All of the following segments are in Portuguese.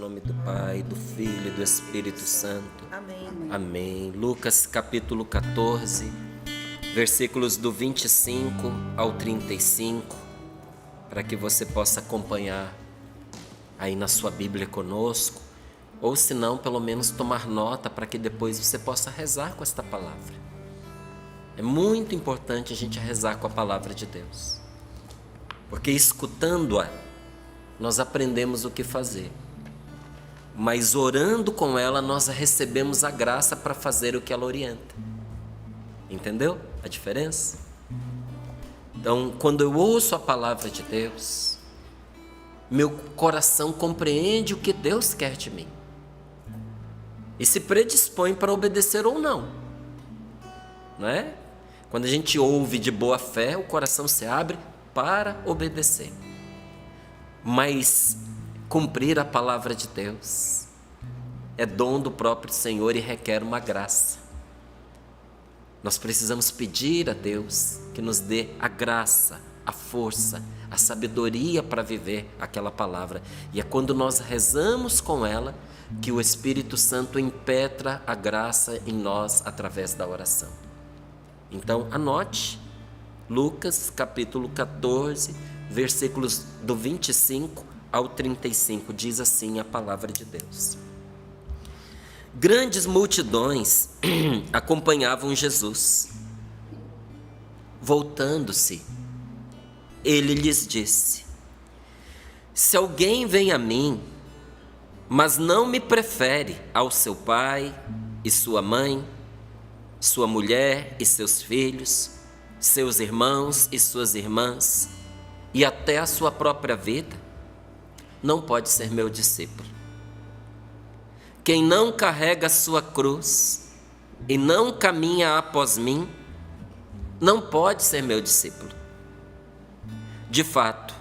nome do Pai, do Filho e do Espírito Santo. Amém. Amém. Lucas capítulo 14, versículos do 25 ao 35, para que você possa acompanhar aí na sua Bíblia conosco, ou se não, pelo menos tomar nota para que depois você possa rezar com esta palavra. É muito importante a gente rezar com a palavra de Deus, porque escutando-a, nós aprendemos o que fazer, mas orando com ela, nós recebemos a graça para fazer o que ela orienta. Entendeu a diferença? Então, quando eu ouço a palavra de Deus, meu coração compreende o que Deus quer de mim e se predispõe para obedecer ou não, não é? Quando a gente ouve de boa fé, o coração se abre para obedecer. Mas cumprir a palavra de Deus é dom do próprio Senhor e requer uma graça. Nós precisamos pedir a Deus que nos dê a graça, a força, a sabedoria para viver aquela palavra. E é quando nós rezamos com ela que o Espírito Santo impetra a graça em nós através da oração. Então anote, Lucas capítulo 14, versículos do 25 ao 35, diz assim a palavra de Deus. Grandes multidões acompanhavam Jesus. Voltando-se, ele lhes disse: se alguém vem a mim, mas não me prefere ao seu pai e sua mãe, sua mulher e seus filhos, seus irmãos e suas irmãs, e até a sua própria vida, não pode ser meu discípulo. Quem não carrega a sua cruz e não caminha após mim, não pode ser meu discípulo. De fato,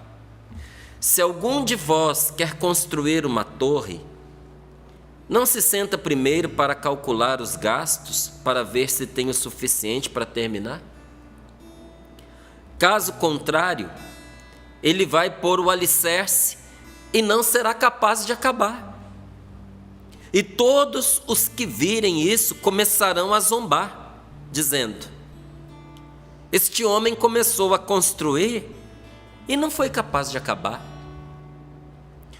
se algum de vós quer construir uma torre, não se senta primeiro para calcular os gastos, para ver se tem o suficiente para terminar? Caso contrário, ele vai pôr o alicerce e não será capaz de acabar. E todos os que virem isso começarão a zombar, dizendo: este homem começou a construir e não foi capaz de acabar.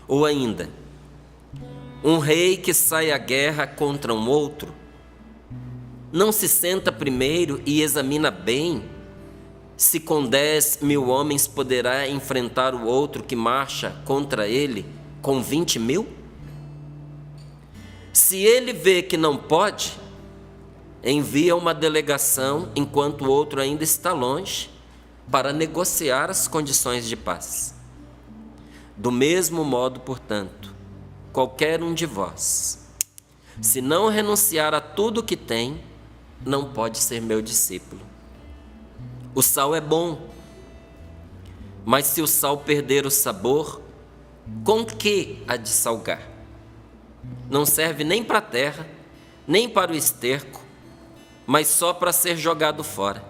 Ou ainda, um rei que sai à guerra contra um outro, não se senta primeiro e examina bem se com 10.000 homens poderá enfrentar o outro que marcha contra ele com 20.000? Se ele vê que não pode, envia uma delegação enquanto o outro ainda está longe, para negociar as condições de paz. Do mesmo modo, portanto, qualquer um de vós, se não renunciar a tudo o que tem, não pode ser meu discípulo. O sal é bom, mas se o sal perder o sabor, com que há de salgar? Não serve nem para a terra, nem para o esterco, mas só para ser jogado fora.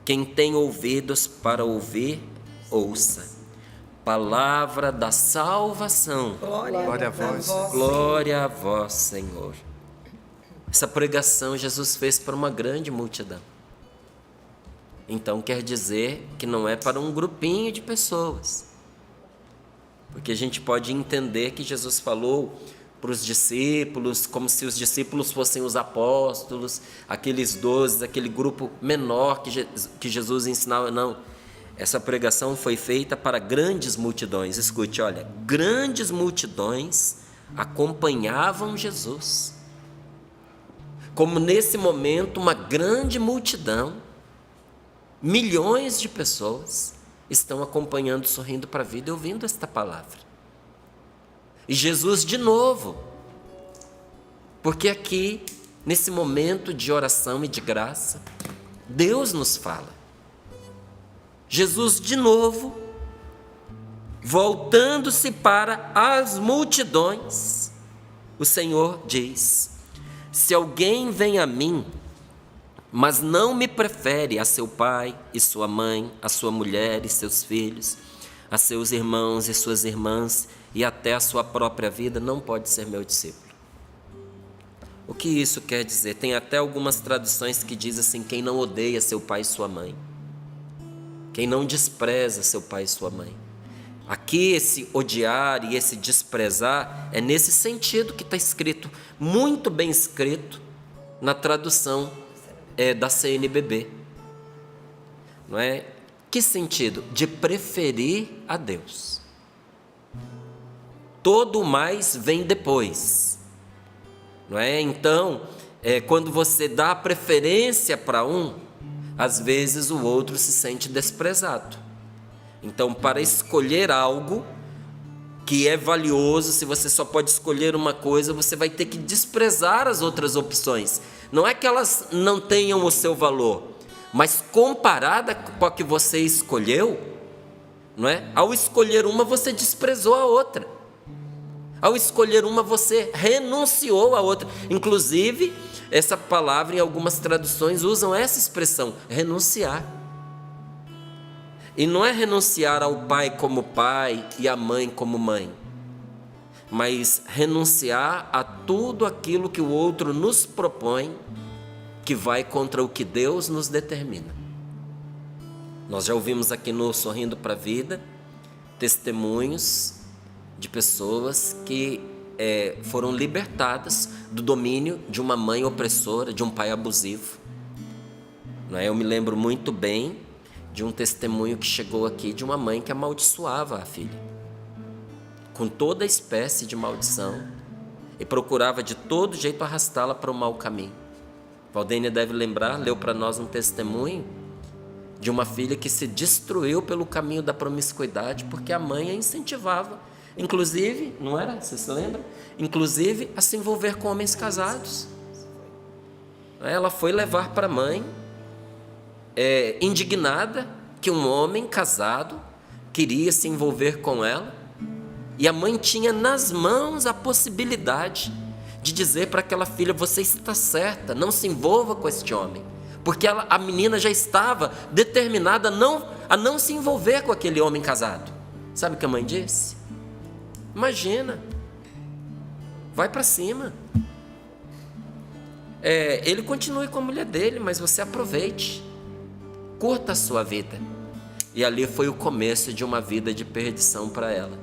Quem tem ouvidos para ouvir, ouça. Palavra da salvação. Glória a vós. Glória a vós, Senhor. Essa pregação Jesus fez para uma grande multidão. Então quer dizer que não é para um grupinho de pessoas. Porque a gente pode entender que Jesus falou para os discípulos, como se os discípulos fossem os apóstolos, aqueles 12, aquele grupo menor que Jesus ensinava. Não, essa pregação foi feita para grandes multidões. Escute, olha, grandes multidões acompanhavam Jesus. Como nesse momento uma grande multidão, milhões de pessoas estão acompanhando, sorrindo para a vida e ouvindo esta palavra. E Jesus de novo, porque aqui, nesse momento de oração e de graça, Deus nos fala. Jesus de novo, voltando-se para as multidões, o Senhor diz: se alguém vem a mim, mas não me prefere a seu pai e sua mãe, a sua mulher e seus filhos, a seus irmãos e suas irmãs, e até a sua própria vida, não pode ser meu discípulo. O que isso quer dizer? Tem até algumas traduções que dizem assim: quem não odeia seu pai e sua mãe, quem não despreza seu pai e sua mãe. Aqui esse odiar e esse desprezar é nesse sentido que está escrito, muito bem escrito, na tradução da CNBB. Não é? Que sentido? De preferir a Deus. Todo o mais vem depois. Não é? Então, quando você dá preferência para um, às vezes o outro se sente desprezado. Então, para escolher algo que é valioso, se você só pode escolher uma coisa, você vai ter que desprezar as outras opções. Não é que elas não tenham o seu valor, mas comparada com a que você escolheu, não é? Ao escolher uma, você desprezou a outra. Ao escolher uma, você renunciou à outra. Inclusive, essa palavra em algumas traduções usam essa expressão, renunciar. E não é renunciar ao pai como pai e à mãe como mãe, mas renunciar a tudo aquilo que o outro nos propõe, que vai contra o que Deus nos determina. Nós já ouvimos aqui no Sorrindo para a Vida testemunhos de pessoas que foram libertadas do domínio de uma mãe opressora, de um pai abusivo. Não é? Eu me lembro muito bem de um testemunho que chegou aqui de uma mãe que amaldiçoava a filha, com toda espécie de maldição, e procurava de todo jeito arrastá-la para o mau caminho. Valdênia deve lembrar, leu para nós um testemunho de uma filha que se destruiu pelo caminho da promiscuidade, porque a mãe a incentivava, inclusive, não era? Você se lembra? Inclusive a se envolver com homens casados. Ela foi levar para a mãe, indignada que um homem casado queria se envolver com ela, e a mãe tinha nas mãos a possibilidade de dizer para aquela filha: você está certa, não se envolva com este homem, porque a menina já estava determinada a não se envolver com aquele homem casado. Sabe o que a mãe disse? Imagina, vai para cima, ele continue com a mulher dele, mas você aproveite, curta a sua vida. E ali foi o começo de uma vida de perdição para ela.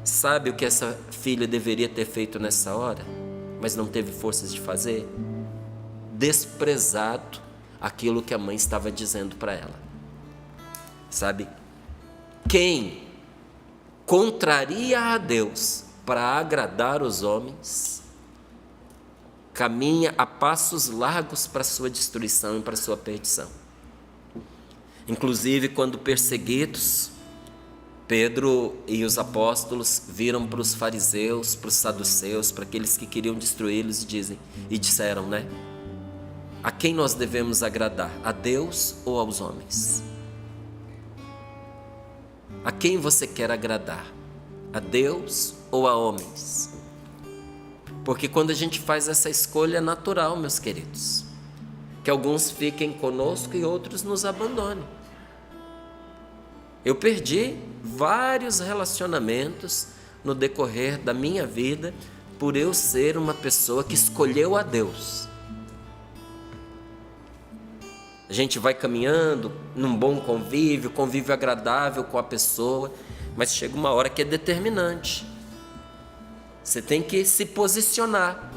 Sabe o que essa filha deveria ter feito nessa hora, mas não teve forças de fazer? Desprezado aquilo que a mãe estava dizendo para ela. Sabe? Quem contraria a Deus para agradar os homens, caminha a passos largos para a sua destruição e para a sua perdição. Inclusive, quando perseguidos, Pedro e os apóstolos viram para os fariseus, para os saduceus, para aqueles que queriam destruí-los e disseram, né? A quem nós devemos agradar? A Deus ou aos homens? A quem você quer agradar? A Deus ou a homens? Porque quando a gente faz essa escolha é natural, meus queridos, que alguns fiquem conosco e outros nos abandonem. Eu perdi vários relacionamentos no decorrer da minha vida por eu ser uma pessoa que escolheu a Deus. A gente vai caminhando num bom convívio agradável com a pessoa, mas chega uma hora que é determinante. Você tem que se posicionar.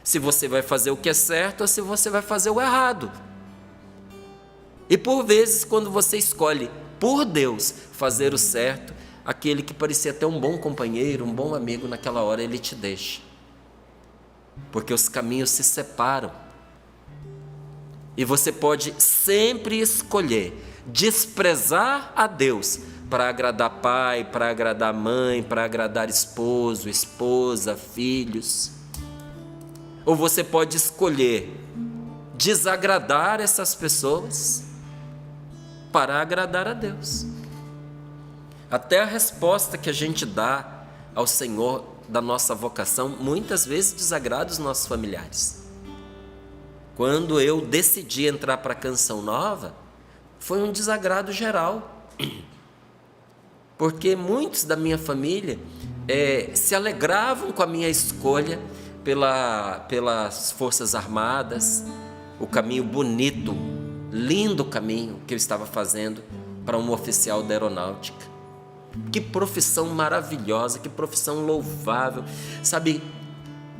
Se você vai fazer o que é certo ou se você vai fazer o errado. E por vezes, quando você escolhe por Deus fazer o certo, aquele que parecia ter um bom companheiro, um bom amigo, naquela hora ele te deixa. Porque os caminhos se separam. E você pode sempre escolher desprezar a Deus para agradar pai, para agradar mãe, para agradar esposo, esposa, filhos. Ou você pode escolher desagradar essas pessoas para agradar a Deus. Até a resposta que a gente dá ao Senhor da nossa vocação muitas vezes desagrada os nossos familiares. Quando eu decidi entrar para a Canção Nova, foi um desagrado geral. porque muitos da minha família se alegravam com a minha escolha pelas Forças Armadas, o caminho bonito, lindo caminho que eu estava fazendo para um oficial da aeronáutica. Que profissão maravilhosa, que profissão louvável, sabe?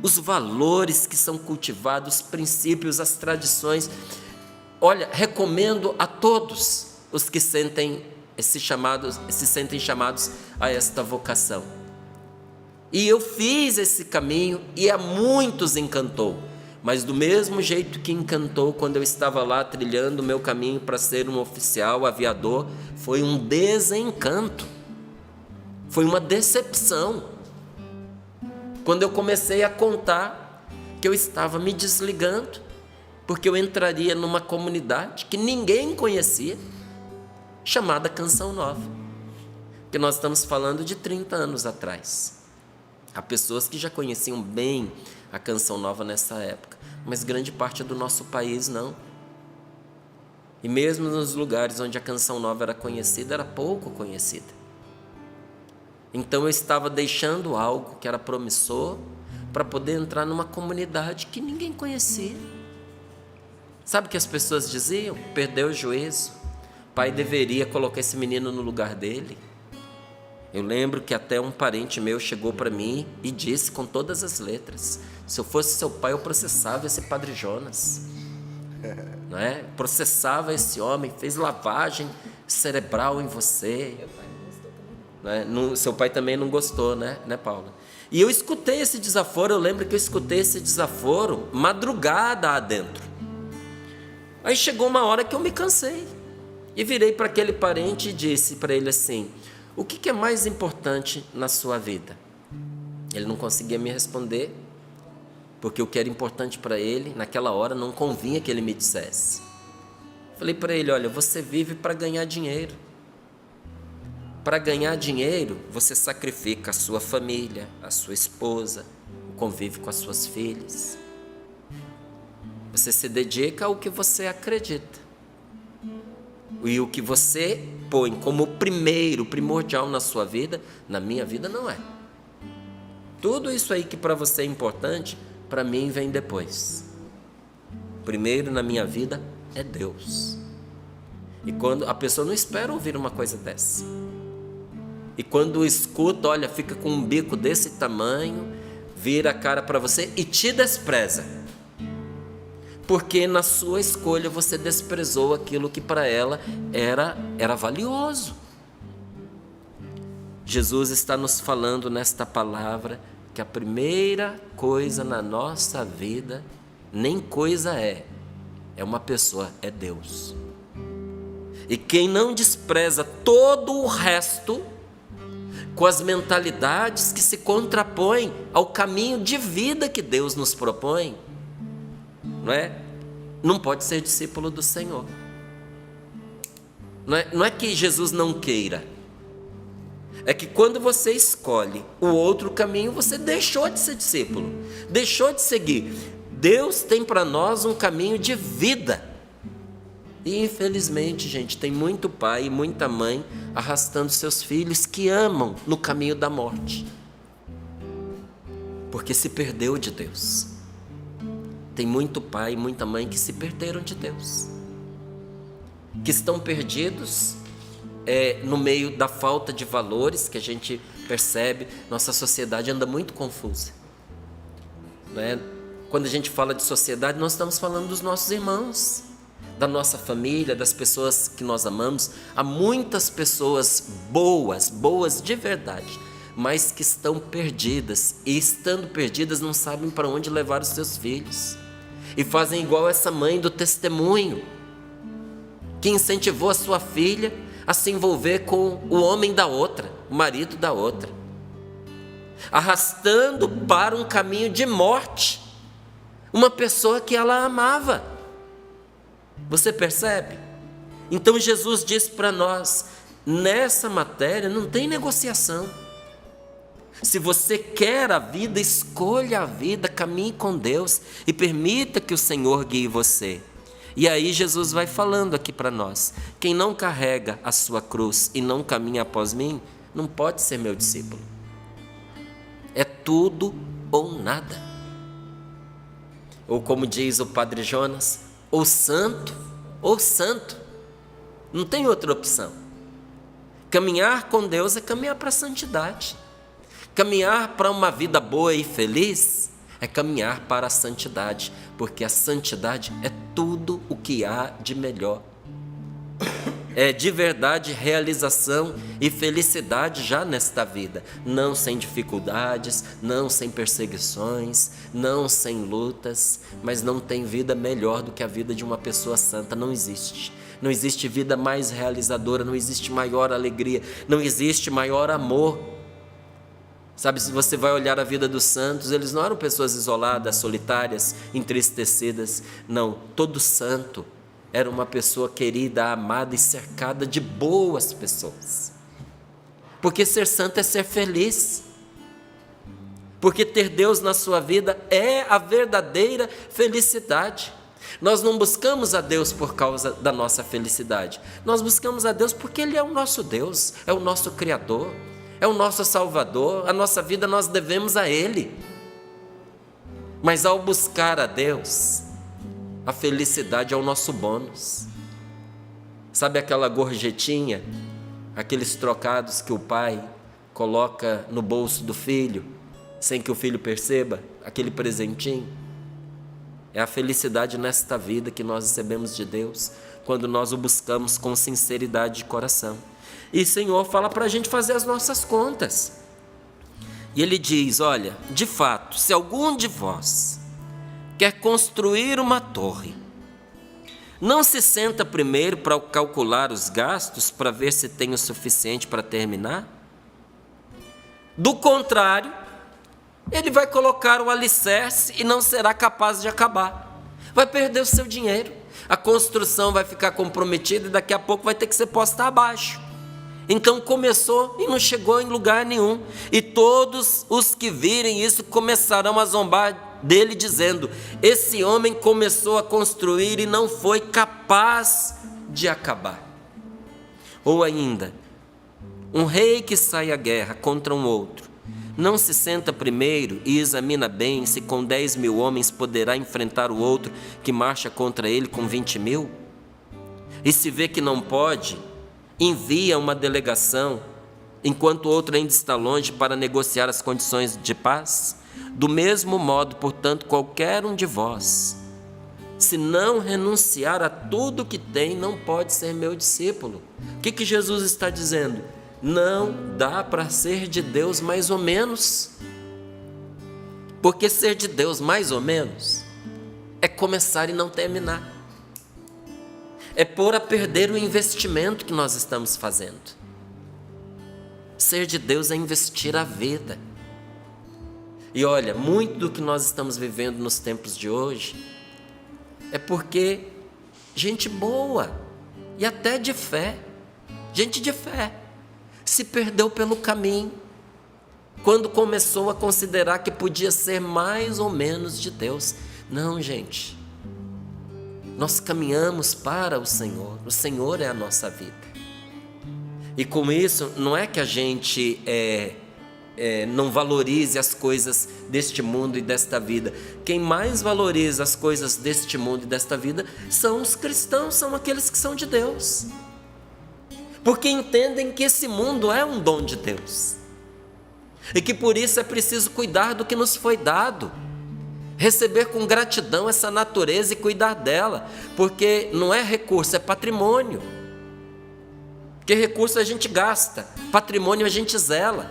Os valores que são cultivados, os princípios, as tradições. Olha, recomendo a todos os que se sentem chamados a esta vocação. E eu fiz esse caminho e a muitos encantou, mas do mesmo jeito que encantou quando eu estava lá trilhando o meu caminho para ser um oficial aviador, foi um desencanto, foi uma decepção. Quando eu comecei a contar que eu estava me desligando, porque eu entraria numa comunidade que ninguém conhecia, chamada Canção Nova, que nós estamos falando de 30 anos atrás. Há pessoas que já conheciam bem a Canção Nova nessa época, mas grande parte do nosso país não. E mesmo nos lugares onde a Canção Nova era conhecida, era pouco conhecida. Então eu estava deixando algo que era promissor para poder entrar numa comunidade que ninguém conhecia. Sabe o que as pessoas diziam? Perdeu o juízo. O pai deveria colocar esse menino no lugar dele. Eu lembro que até um parente meu chegou para mim e disse com todas as letras: se eu fosse seu pai, eu processava esse Padre Jonas. Não é? Processava esse homem, fez lavagem cerebral em você. Não é? Seu pai também não gostou, né, Paula? E eu escutei esse desaforo, eu lembro que eu escutei esse desaforo madrugada adentro. Aí chegou uma hora que eu me cansei e virei para aquele parente e disse para ele assim: o que é mais importante na sua vida? Ele não conseguia me responder, porque o que era importante para ele, naquela hora, não convinha que ele me dissesse. Falei para ele: olha, você vive para ganhar dinheiro. Para ganhar dinheiro, você sacrifica a sua família, a sua esposa, o convívio com as suas filhas. Você se dedica ao que você acredita. E o que você põe como primordial na sua vida, na minha vida não é. Tudo isso aí que para você é importante, para mim vem depois. Primeiro na minha vida é Deus. E quando a pessoa não espera ouvir uma coisa dessa. E quando escuta, olha, fica com um bico desse tamanho, vira a cara para você e te despreza. Porque na sua escolha você desprezou aquilo que para ela era valioso. Jesus está nos falando nesta palavra que a primeira coisa na nossa vida, nem coisa é uma pessoa, é Deus. E quem não despreza todo o resto, com as mentalidades que se contrapõem ao caminho de vida que Deus nos propõe, não pode ser discípulo do Senhor. Não é que Jesus não queira, é que quando você escolhe o outro caminho, você deixou de ser discípulo, deixou de seguir. Deus tem para nós um caminho de vida. E infelizmente, gente, tem muito pai e muita mãe arrastando seus filhos que amam no caminho da morte, porque se perdeu de Deus. Tem muito pai e muita mãe que se perderam de Deus, que estão perdidos no meio da falta de valores que a gente percebe. Nossa sociedade anda muito confusa, Quando a gente fala de sociedade, nós estamos falando dos nossos irmãos, da nossa família, das pessoas que nós amamos. Há muitas pessoas boas de verdade, mas que estão perdidas, e estando perdidas não sabem para onde levar os seus filhos, e fazem igual essa mãe do testemunho, que incentivou a sua filha a se envolver com o homem da outra, o marido da outra, arrastando para um caminho de morte uma pessoa que ela amava. Você percebe? Então Jesus diz para nós, nessa matéria não tem negociação. Se você quer a vida, escolha a vida, caminhe com Deus e permita que o Senhor guie você. E aí Jesus vai falando aqui para nós: quem não carrega a sua cruz e não caminha após mim, não pode ser meu discípulo. É tudo ou nada. Ou como diz o Padre Jonas, ou santo, ou santo. Não tem outra opção. Caminhar com Deus é caminhar para a santidade. Caminhar para uma vida boa e feliz é caminhar para a santidade, porque a santidade é tudo o que há de melhor. É de verdade realização e felicidade já nesta vida, não sem dificuldades, não sem perseguições, não sem lutas, mas não tem vida melhor do que a vida de uma pessoa santa, não existe. Não existe vida mais realizadora, não existe maior alegria, não existe maior amor. Sabe, se você vai olhar a vida dos santos, eles não eram pessoas isoladas, solitárias, entristecidas, não, todo santo era uma pessoa querida, amada e cercada de boas pessoas. Porque ser santo é ser feliz. Porque ter Deus na sua vida é a verdadeira felicidade. Nós não buscamos a Deus por causa da nossa felicidade. Nós buscamos a Deus porque Ele é o nosso Deus, é o nosso Criador, é o nosso Salvador. A nossa vida nós devemos a Ele. Mas ao buscar a Deus, a felicidade é o nosso bônus. Sabe aquela gorjetinha, aqueles trocados que o pai coloca no bolso do filho, sem que o filho perceba, aquele presentinho? É a felicidade nesta vida que nós recebemos de Deus, quando nós o buscamos com sinceridade de coração. E o Senhor fala para a gente fazer as nossas contas. E Ele diz, olha, de fato, se algum de vós quer construir uma torre, não se senta primeiro para calcular os gastos, para ver se tem o suficiente para terminar? Do contrário, ele vai colocar o alicerce e não será capaz de acabar. Vai perder o seu dinheiro. A construção vai ficar comprometida e daqui a pouco vai ter que ser posta abaixo. Então começou e não chegou em lugar nenhum. E todos os que virem isso começarão a zombar dele, dizendo: esse homem começou a construir e não foi capaz de acabar. Ou ainda, um rei que sai à guerra contra um outro, não se senta primeiro e examina bem se com 10.000 homens poderá enfrentar o outro que marcha contra ele com 20.000? E se vê que não pode, envia uma delegação, enquanto o outro ainda está longe, para negociar as condições de paz? Do mesmo modo, portanto, qualquer um de vós, se não renunciar a tudo que tem, não pode ser meu discípulo. O que Jesus está dizendo? Não dá para ser de Deus mais ou menos. Porque ser de Deus mais ou menos é começar e não terminar. É pôr a perder o investimento que nós estamos fazendo. Ser de Deus é investir a vida. E olha, muito do que nós estamos vivendo nos tempos de hoje é porque gente boa e até de fé, gente de fé, se perdeu pelo caminho quando começou a considerar que podia ser mais ou menos de Deus. Não, gente, nós caminhamos para o Senhor é a nossa vida. E com isso, não é que a gente não valorize as coisas deste mundo e desta vida. Quem mais valoriza as coisas deste mundo e desta vida são os cristãos, são aqueles que são de Deus. Porque entendem que esse mundo é um dom de Deus. E que por isso é preciso cuidar do que nos foi dado. Receber com gratidão essa natureza e cuidar dela. Porque não é recurso, é patrimônio. Porque recurso a gente gasta, patrimônio a gente zela.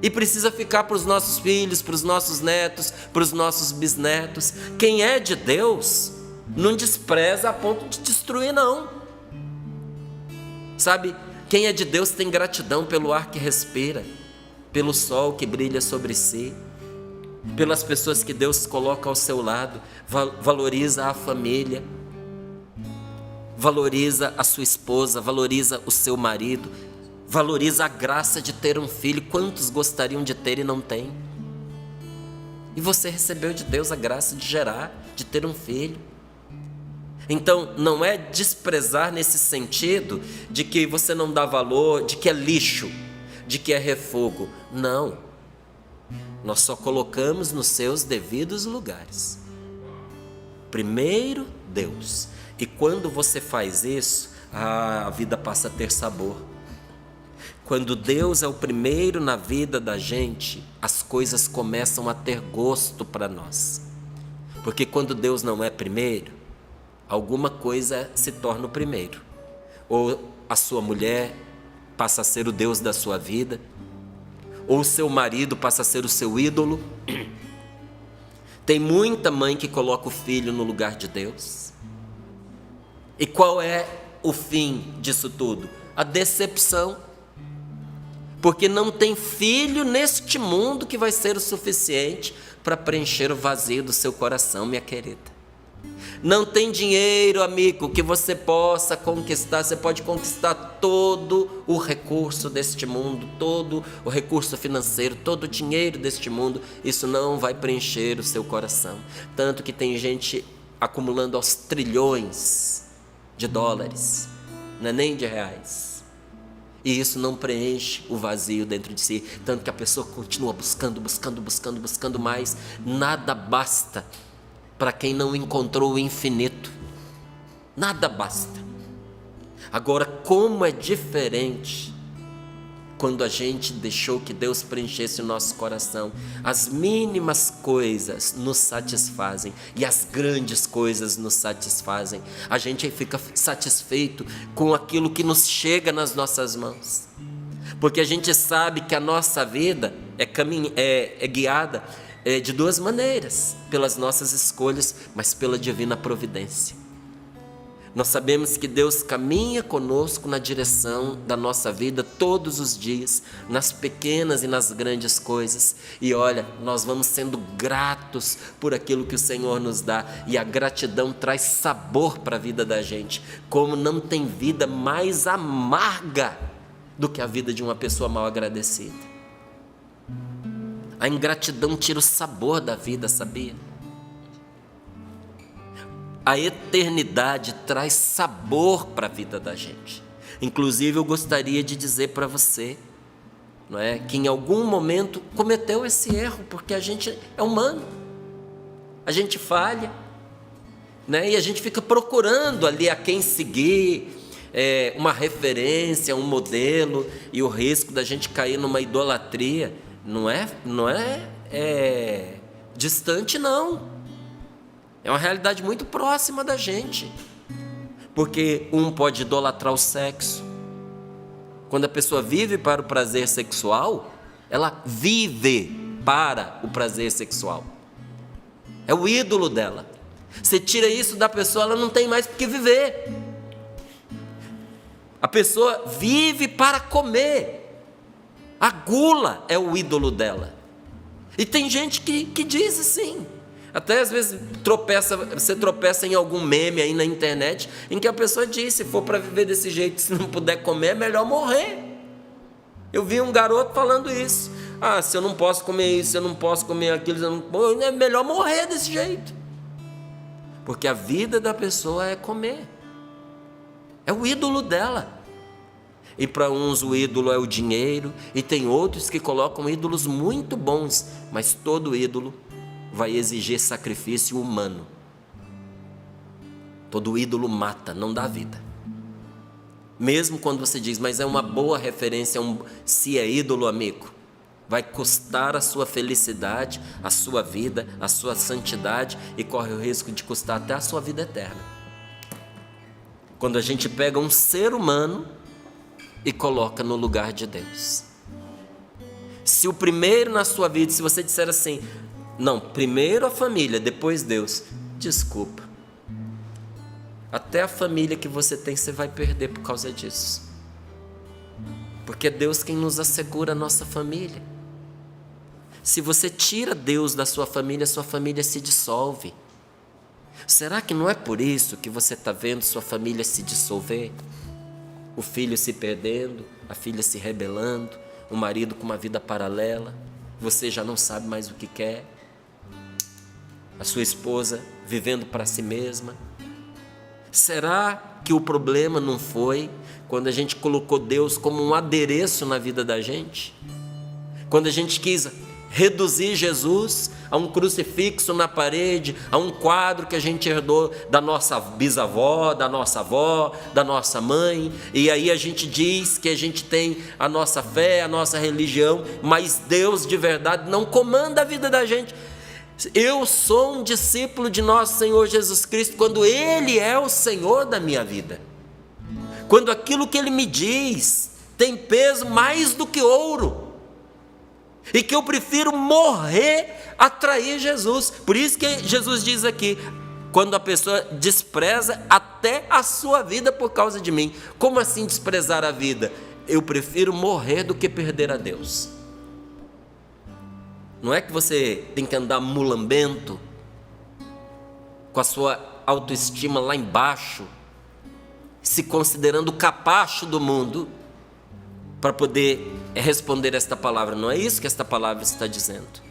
E precisa ficar para os nossos filhos, para os nossos netos, para os nossos bisnetos. Quem é de Deus não despreza a ponto de destruir, não. Sabe, quem é de Deus tem gratidão pelo ar que respira, pelo sol que brilha sobre si, pelas pessoas que Deus coloca ao seu lado, valoriza a família, valoriza a sua esposa, valoriza o seu marido, valoriza a graça de ter um filho. Quantos gostariam de ter e não têm? E você recebeu de Deus a graça de gerar, de ter um filho. Então, não é desprezar nesse sentido de que você não dá valor, de que é lixo, de que é refogo. Não. Nós só colocamos nos seus devidos lugares. Primeiro, Deus. E quando você faz isso, a vida passa a ter sabor. Quando Deus é o primeiro na vida da gente, as coisas começam a ter gosto para nós. Porque quando Deus não é primeiro, alguma coisa se torna o primeiro. Ou a sua mulher passa a ser o Deus da sua vida, ou o seu marido passa a ser o seu ídolo. Tem muita mãe que coloca o filho no lugar de Deus. E qual é o fim disso tudo? A decepção. Porque não tem filho neste mundo que vai ser o suficiente para preencher o vazio do seu coração, minha querida. Não tem dinheiro, amigo, que você possa conquistar. Você pode conquistar todo o recurso deste mundo, todo o recurso financeiro, todo o dinheiro deste mundo. Isso não vai preencher o seu coração. Tanto que tem gente acumulando aos trilhões de dólares, não é nem de reais. E isso não preenche o vazio dentro de si. Tanto que a pessoa continua buscando mais. Nada basta para quem não encontrou o infinito. Nada basta. Agora, como é diferente quando a gente deixou que Deus preenchesse o nosso coração. As mínimas coisas nos satisfazem e as grandes coisas nos satisfazem. A gente fica satisfeito com aquilo que nos chega nas nossas mãos. Porque a gente sabe que a nossa vida é guiada de duas maneiras, pelas nossas escolhas, mas pela divina providência. Nós sabemos que Deus caminha conosco na direção da nossa vida todos os dias, nas pequenas e nas grandes coisas. E olha, nós vamos sendo gratos por aquilo que o Senhor nos dá, e a gratidão traz sabor para a vida da gente, como não tem vida mais amarga do que a vida de uma pessoa mal agradecida. A ingratidão tira o sabor da vida, sabia? A eternidade traz sabor para a vida da gente. Inclusive, eu gostaria de dizer para você, não é, que em algum momento cometeu esse erro, porque a gente é humano, a gente falha, né? E a gente fica procurando ali a quem seguir, uma referência, um modelo, e o risco da gente cair numa idolatria não é distante, não. É uma realidade muito próxima da gente. Porque um pode idolatrar o sexo. Quando a pessoa vive para o prazer sexual, ela vive para o prazer sexual. É o ídolo dela. Você tira isso da pessoa, ela não tem mais por que viver. A pessoa vive para comer. A gula é o ídolo dela. E tem gente que diz assim. Até às vezes você tropeça em algum meme aí na internet, em que a pessoa diz: se for para viver desse jeito, se não puder comer, é melhor morrer. Eu vi um garoto falando isso. Se eu não posso comer isso, se eu não posso comer aquilo, é melhor morrer desse jeito. Porque a vida da pessoa é comer. É o ídolo dela. E para uns o ídolo é o dinheiro, e tem outros que colocam ídolos muito bons, mas todo ídolo vai exigir sacrifício humano. Todo ídolo mata, não dá vida. Mesmo quando você diz, mas é uma boa referência, se é ídolo, amigo, vai custar a sua felicidade, a sua vida, a sua santidade, e corre o risco de custar até a sua vida eterna. Quando a gente pega um ser humano e coloca no lugar de Deus. Se o primeiro na sua vida, se você disser assim, não, primeiro a família, depois Deus, desculpa, até a família que você tem você vai perder por causa disso, porque é Deus quem nos assegura a nossa família. Se você tira Deus da sua família se dissolve. Será que não é por isso que você está vendo sua família se dissolver? O filho se perdendo, a filha se rebelando, o marido com uma vida paralela, você já não sabe mais o que quer, a sua esposa vivendo para si mesma. Será que o problema não foi quando a gente colocou Deus como um adereço na vida da gente? Quando a gente quis reduzir Jesus a um crucifixo na parede, a um quadro que a gente herdou da nossa bisavó, da nossa avó, da nossa mãe, e aí a gente diz que a gente tem a nossa fé, a nossa religião, mas Deus de verdade não comanda a vida da gente. Eu sou um discípulo de nosso Senhor Jesus Cristo quando Ele é o Senhor da minha vida, quando aquilo que Ele me diz tem peso mais do que ouro, e que eu prefiro morrer a trair Jesus. Por isso que Jesus diz aqui, quando a pessoa despreza até a sua vida por causa de mim. Como assim desprezar a vida? Eu prefiro morrer do que perder a Deus. Não é que você tem que andar mulambento, com a sua autoestima lá embaixo, se considerando o capacho do mundo, para poder responder esta palavra. Não é isso que esta palavra está dizendo.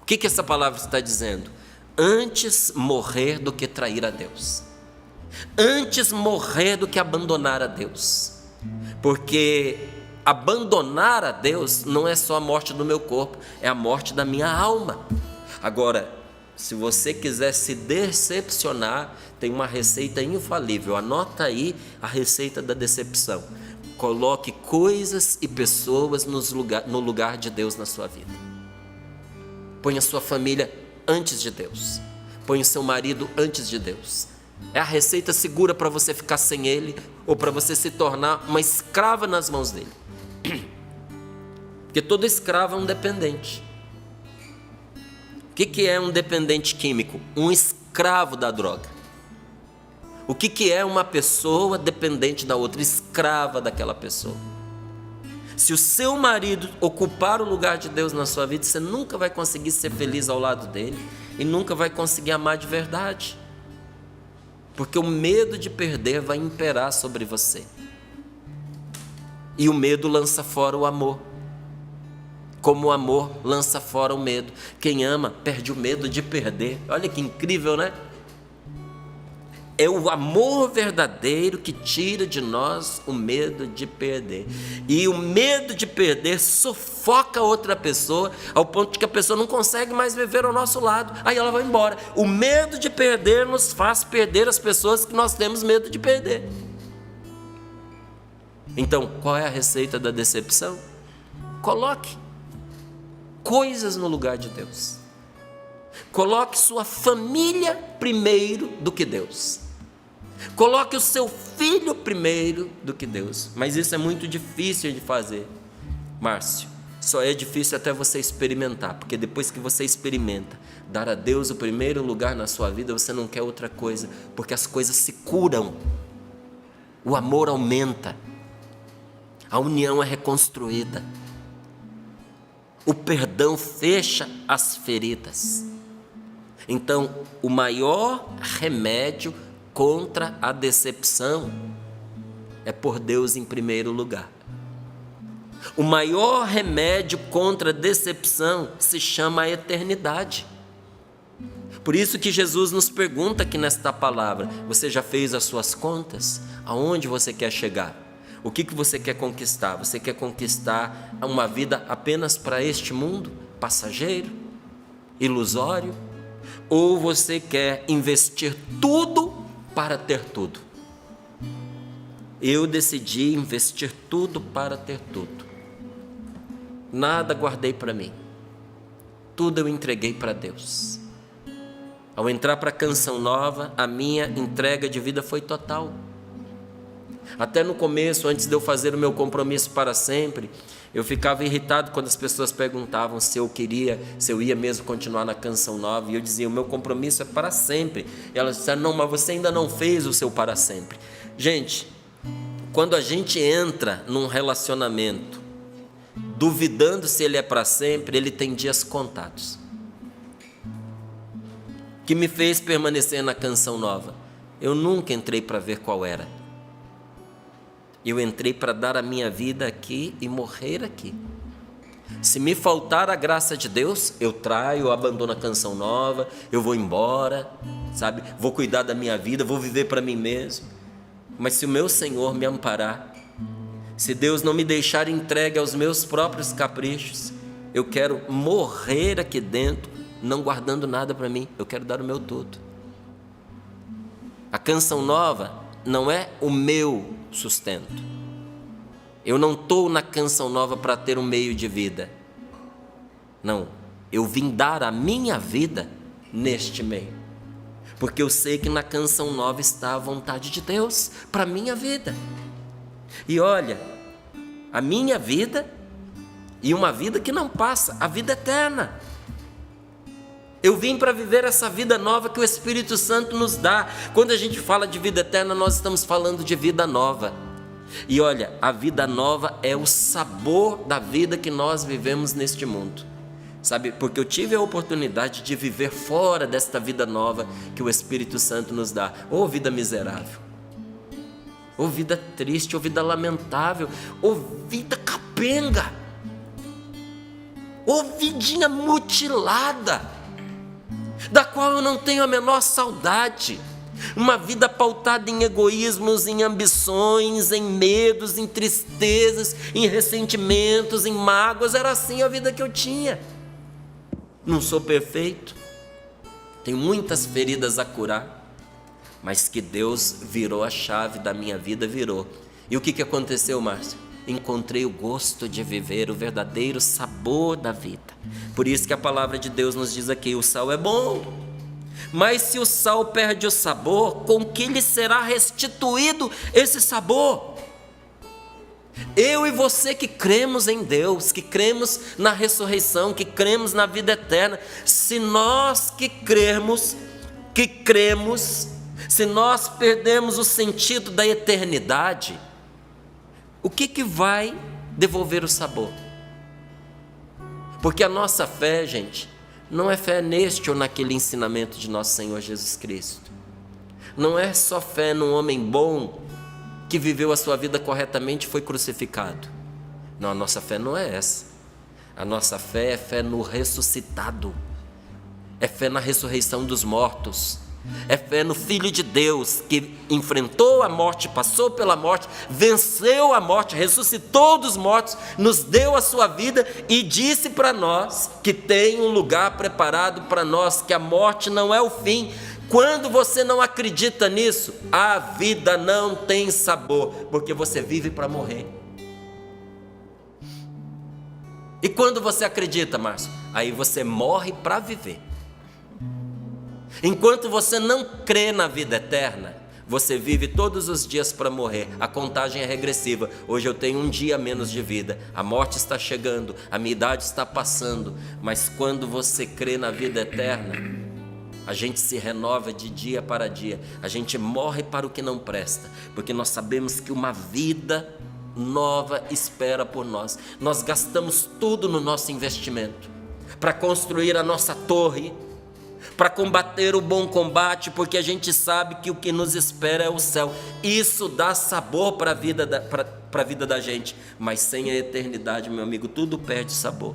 O que essa palavra está dizendo? Antes morrer do que trair a Deus. Antes morrer do que abandonar a Deus. Porque abandonar a Deus não é só a morte do meu corpo, é a morte da minha alma. Agora, se você quiser se decepcionar, tem uma receita infalível. Anota aí a receita da decepção. Coloque coisas e pessoas no lugar de Deus na sua vida. Põe a sua família antes de Deus. Põe o seu marido antes de Deus. É a receita segura para você ficar sem Ele, ou para você se tornar uma escrava nas mãos dele. Porque todo escravo é um dependente. O que é um dependente químico? Um escravo da droga. O que é uma pessoa dependente da outra, escrava daquela pessoa? Se o seu marido ocupar o lugar de Deus na sua vida, você nunca vai conseguir ser feliz ao lado dele e nunca vai conseguir amar de verdade. Porque o medo de perder vai imperar sobre você. E o medo lança fora o amor. Como o amor lança fora o medo. Quem ama perde o medo de perder. Olha que incrível, né? É o amor verdadeiro que tira de nós o medo de perder. E o medo de perder sufoca outra pessoa, ao ponto de que a pessoa não consegue mais viver ao nosso lado. Aí ela vai embora. O medo de perder nos faz perder as pessoas que nós temos medo de perder. Então, qual é a receita da decepção? Coloque coisas no lugar de Deus. Coloque sua família primeiro do que Deus. Coloque o seu filho primeiro do que Deus. Mas isso é muito difícil de fazer, Márcio. Só é difícil até você experimentar, porque depois que você experimenta dar a Deus o primeiro lugar na sua vida, você não quer outra coisa, porque as coisas se curam, o amor aumenta, a união é reconstruída, o perdão fecha as feridas. Então, o maior remédio contra a decepção é por Deus em primeiro lugar. O maior remédio contra a decepção se chama a eternidade. Por isso que Jesus nos pergunta aqui nesta palavra: você já fez as suas contas? Aonde você quer chegar? O que você quer conquistar? Você quer conquistar uma vida apenas para este mundo, passageiro, ilusório? Ou você quer investir tudo para ter tudo? Eu decidi investir tudo para ter tudo. Nada guardei para mim. Tudo eu entreguei para Deus. Ao entrar para a Canção Nova, a minha entrega de vida foi total. Até no começo, antes de eu fazer o meu compromisso para sempre, eu ficava irritado quando as pessoas perguntavam se eu ia mesmo continuar na Canção Nova. E eu dizia: o meu compromisso é para sempre. E elas disseram: não, mas você ainda não fez o seu para sempre. Gente, quando a gente entra num relacionamento duvidando se ele é para sempre, ele tem dias contados. O que me fez permanecer na Canção Nova? Eu nunca entrei para ver qual era. Eu entrei para dar a minha vida aqui e morrer aqui. Se me faltar a graça de Deus, eu traio, eu abandono a Canção Nova, eu vou embora. sabe? Vou cuidar da minha vida, vou viver para mim mesmo. Mas se o meu Senhor me amparar, se Deus não me deixar entregue aos meus próprios caprichos, eu quero morrer aqui dentro, não guardando nada para mim. Eu quero dar o meu tudo. A canção nova não é o meu sustento. Eu não estou na canção nova para ter um meio de vida. Não, eu vim dar a minha vida neste meio. Porque eu sei que na canção nova está a vontade de Deus para a minha vida. E olha, a minha vida e uma vida que não passa, a vida eterna. Eu vim para viver essa vida nova que o Espírito Santo nos dá. Quando a gente fala de vida eterna, nós estamos falando de vida nova. E olha, a vida nova é o sabor da vida que nós vivemos neste mundo. Sabe, porque eu tive a oportunidade de viver fora desta vida nova que o Espírito Santo nos dá. Ô vida miserável, ô vida triste, ô vida lamentável, ô vida capenga, ô vidinha mutilada, da qual eu não tenho a menor saudade. Uma vida pautada em egoísmos, em ambições, em medos, em tristezas, em ressentimentos, em mágoas. Era assim a vida que eu tinha. Não sou perfeito, tenho muitas feridas a curar, mas que Deus virou a chave da minha vida, virou. E o que aconteceu, Márcio? Encontrei o gosto de viver, o verdadeiro sabor da vida. Por isso que a palavra de Deus nos diz aqui: o sal é bom, mas se o sal perde o sabor, com que lhe será restituído esse sabor? Eu e você que cremos em Deus, que cremos na ressurreição, que cremos na vida eterna, se nós que cremos, se nós perdemos o sentido da eternidade, o que vai devolver o sabor? Porque a nossa fé, gente, não é fé neste ou naquele ensinamento de nosso Senhor Jesus Cristo. Não é só fé num homem bom que viveu a sua vida corretamente e foi crucificado. Não, a nossa fé não é essa. A nossa fé é fé no ressuscitado. É fé na ressurreição dos mortos. É fé no Filho de Deus que enfrentou a morte, passou pela morte, venceu a morte, ressuscitou dos mortos, nos deu a sua vida e disse para nós que tem um lugar preparado para nós, que a morte não é o fim. Quando você não acredita nisso, a vida não tem sabor, porque você vive para morrer. E quando você acredita, Márcio, aí você morre para viver. Enquanto você não crê na vida eterna, você vive todos os dias para morrer. A contagem é regressiva. Hoje eu tenho um dia menos de vida, a morte está chegando, a minha idade está passando. Mas quando você crê na vida eterna, a gente se renova de dia para dia. A gente morre para o que não presta, porque nós sabemos que uma vida nova espera por nós. Nós gastamos tudo no nosso investimento para construir a nossa torre, para combater o bom combate, porque a gente sabe que o que nos espera é o céu. Isso dá sabor para a vida da gente, mas sem a eternidade, meu amigo, tudo perde sabor.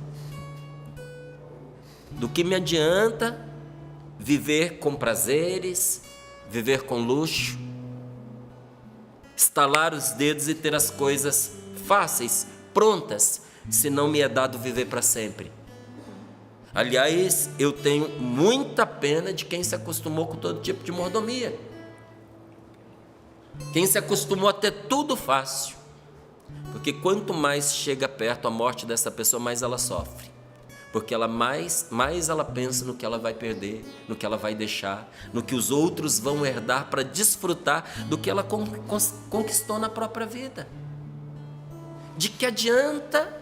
Do que me adianta viver com prazeres, viver com luxo, estalar os dedos e ter as coisas fáceis, prontas, se não me é dado viver para sempre? Aliás, eu tenho muita pena de quem se acostumou com todo tipo de mordomia, quem se acostumou a ter tudo fácil, porque quanto mais chega perto a morte dessa pessoa, mais ela sofre. Porque ela mais ela pensa no que ela vai perder, no que ela vai deixar, no que os outros vão herdar para desfrutar do que ela conquistou na própria vida. De que adianta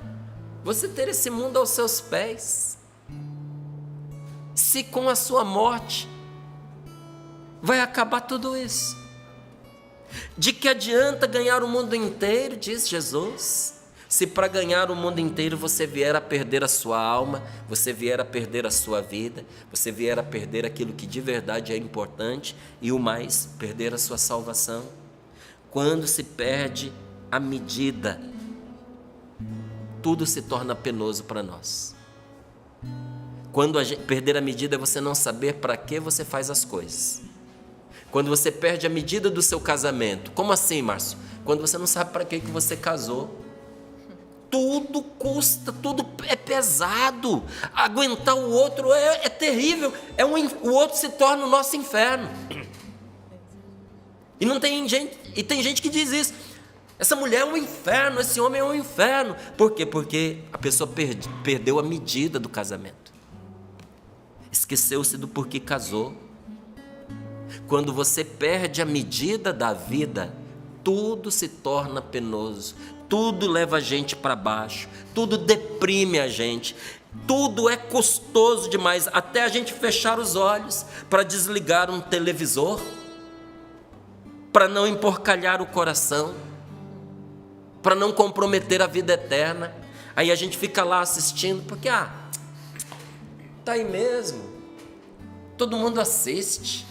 você ter esse mundo aos seus pés, se com a sua morte vai acabar tudo isso? De que adianta ganhar o mundo inteiro, diz Jesus, se para ganhar o mundo inteiro você vier a perder a sua alma, você vier a perder a sua vida, você vier a perder aquilo que de verdade é importante e o mais, perder a sua salvação? Quando se perde a medida, tudo se torna penoso para nós. Perder a medida é você não saber para que você faz as coisas. Quando você perde a medida do seu casamento. Como assim, Márcio? Quando você não sabe para que você casou. Tudo custa, tudo é pesado. Aguentar o outro é terrível. O outro se torna o nosso inferno. E tem gente que diz isso. Essa mulher é um inferno, esse homem é um inferno. Por quê? Porque a pessoa perdeu a medida do casamento. Esqueceu-se do porquê casou. Quando você perde a medida da vida, tudo se torna penoso, tudo leva a gente para baixo, tudo deprime a gente, tudo é custoso demais, até a gente fechar os olhos para desligar um televisor, para não emporcalhar o coração, para não comprometer a vida eterna. Aí a gente fica lá assistindo, porque tá aí mesmo, todo mundo assiste,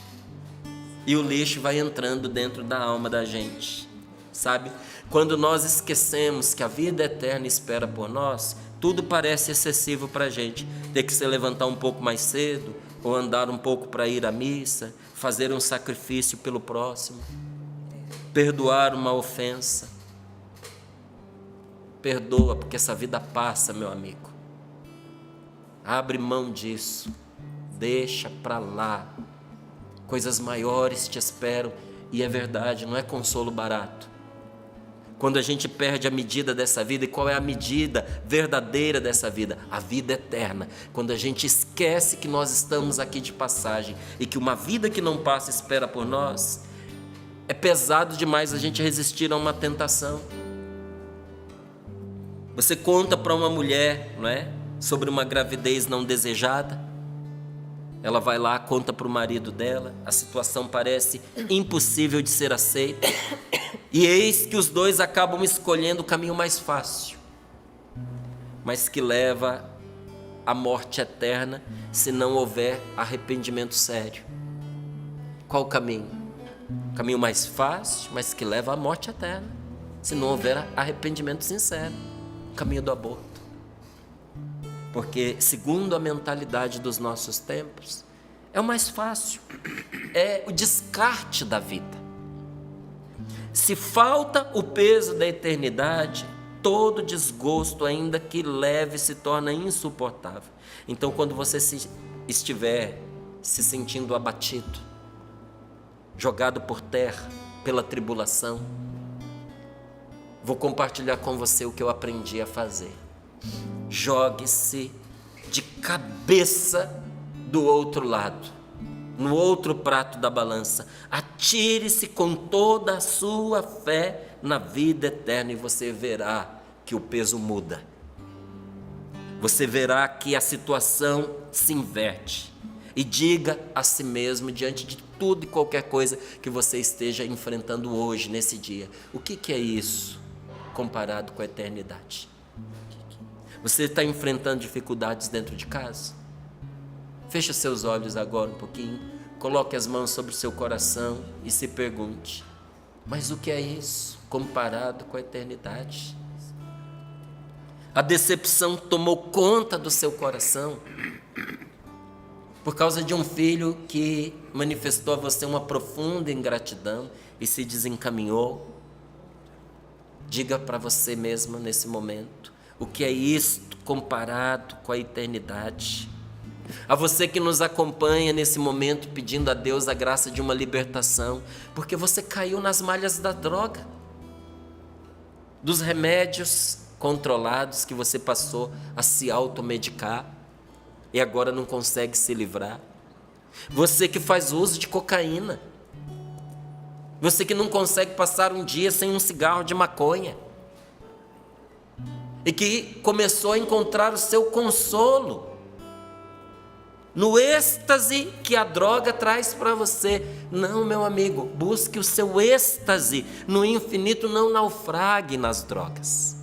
e o lixo vai entrando dentro da alma da gente, sabe? Quando nós esquecemos que a vida eterna espera por nós, tudo parece excessivo para a gente. Ter que se levantar um pouco mais cedo, ou andar um pouco para ir à missa, fazer um sacrifício pelo próximo, perdoar uma ofensa. Perdoa, porque essa vida passa, meu amigo. Abre mão disso, deixa para lá. Coisas maiores te esperam, e é verdade, não é consolo barato. Quando a gente perde a medida dessa vida, e qual é a medida verdadeira dessa vida? A vida eterna. Quando a gente esquece que nós estamos aqui de passagem, e que uma vida que não passa espera por nós, é pesado demais a gente resistir a uma tentação. Você conta para uma mulher, não é, sobre uma gravidez não desejada. Ela vai lá, conta para o marido dela, a situação parece impossível de ser aceita, e eis que os dois acabam escolhendo o caminho mais fácil, mas que leva à morte eterna, se não houver arrependimento sério. Qual o caminho? O caminho mais fácil, mas que leva à morte eterna, se não houver arrependimento sincero. O caminho do aborto. Porque, segundo a mentalidade dos nossos tempos, é o mais fácil, é o descarte da vida. Se falta o peso da eternidade, todo desgosto, ainda que leve, se torna insuportável. Então, quando você estiver se sentindo abatido, jogado por terra pela tribulação, vou compartilhar com você o que eu aprendi a fazer. Jogue-se de cabeça do outro lado, no outro prato da balança. Atire-se com toda a sua fé na vida eterna, e você verá que o peso muda. Você verá que a situação se inverte. E diga a si mesmo, diante de tudo e qualquer coisa que você esteja enfrentando hoje, nesse dia: o que é isso comparado com a eternidade? Você está enfrentando dificuldades dentro de casa? Feche seus olhos agora um pouquinho, coloque as mãos sobre o seu coração e se pergunte: mas o que é isso comparado com a eternidade? A decepção tomou conta do seu coração por causa de um filho que manifestou a você uma profunda ingratidão e se desencaminhou. Diga para você mesmo nesse momento: o que é isto comparado com a eternidade? A você que nos acompanha nesse momento, pedindo a Deus a graça de uma libertação, porque você caiu nas malhas da droga, dos remédios controlados que você passou a se automedicar e agora não consegue se livrar. Você que faz uso de cocaína, você que não consegue passar um dia sem um cigarro de maconha, e que começou a encontrar o seu consolo no êxtase que a droga traz para você. Não, meu amigo, busque o seu êxtase no infinito, não naufrague nas drogas.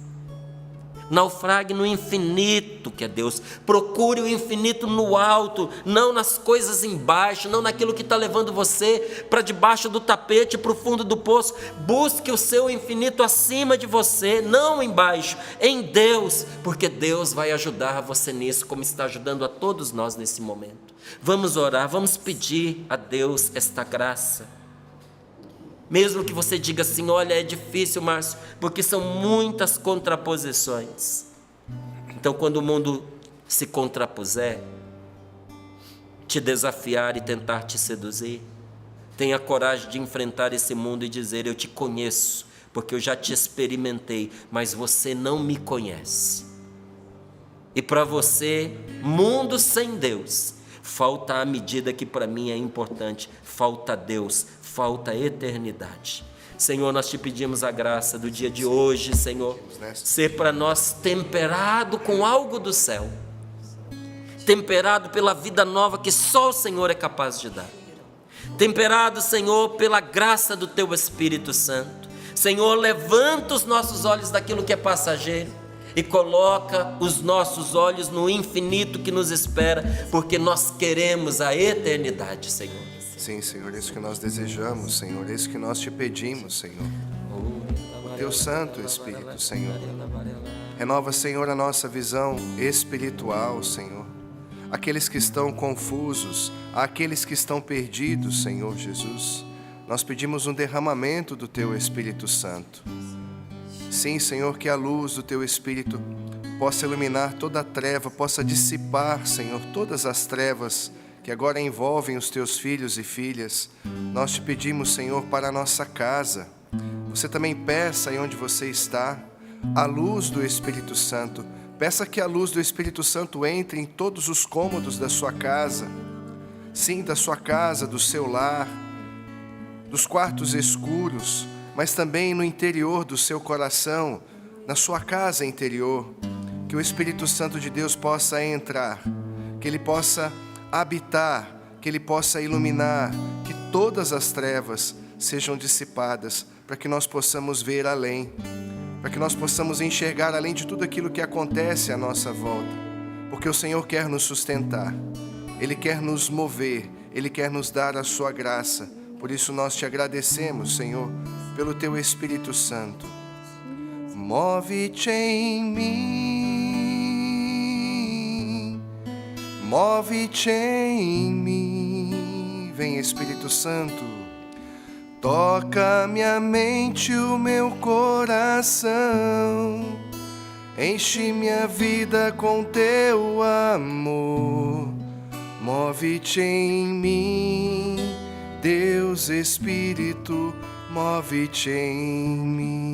Naufrague no infinito que é Deus. Procure o infinito no alto, não nas coisas embaixo, não naquilo que está levando você para debaixo do tapete, para o fundo do poço. Busque o seu infinito acima de você, não embaixo, em Deus, porque Deus vai ajudar você nisso, como está ajudando a todos nós nesse momento. Vamos orar, vamos pedir a Deus esta graça. Mesmo que você diga assim, olha, é difícil, Márcio, porque são muitas contraposições. Então, quando o mundo se contrapuser, te desafiar e tentar te seduzir, tenha coragem de enfrentar esse mundo e dizer, eu te conheço, porque eu já te experimentei, mas você não me conhece. E para você, mundo sem Deus, falta a medida que para mim é importante, falta Deus, falta eternidade. Senhor, nós te pedimos a graça do dia de hoje, Senhor, ser para nós temperado com algo do céu, temperado pela vida nova que só o Senhor é capaz de dar, temperado, Senhor, pela graça do Teu Espírito Santo. Senhor, levanta os nossos olhos daquilo que é passageiro e coloca os nossos olhos no infinito que nos espera, porque nós queremos a eternidade, Senhor. Sim, Senhor, é isso que nós desejamos, Senhor, é isso que nós te pedimos, Senhor. O Teu Santo Espírito, Senhor. Renova, Senhor, a nossa visão espiritual, Senhor. Aqueles que estão confusos, aqueles que estão perdidos, Senhor Jesus. Nós pedimos um derramamento do Teu Espírito Santo. Sim, Senhor, que a luz do Teu Espírito possa iluminar toda a treva, possa dissipar, Senhor, todas as trevas que agora envolvem os Teus filhos e filhas. Nós te pedimos, Senhor, para a nossa casa. Você também peça aí onde você está, a luz do Espírito Santo. Peça que a luz do Espírito Santo entre em todos os cômodos da sua casa. Sim, da sua casa, do seu lar, dos quartos escuros, mas também no interior do seu coração, na sua casa interior. Que o Espírito Santo de Deus possa entrar, que Ele possa habitar, que Ele possa iluminar, que todas as trevas sejam dissipadas, para que nós possamos ver além, para que nós possamos enxergar além de tudo aquilo que acontece à nossa volta, porque o Senhor quer nos sustentar, Ele quer nos mover, Ele quer nos dar a sua graça. Por isso nós te agradecemos, Senhor, pelo Teu Espírito Santo. Move-te em mim, move-te em mim, vem Espírito Santo, toca minha mente, o meu coração, enche minha vida com Teu amor, move-te em mim, Deus Espírito, move-te em mim.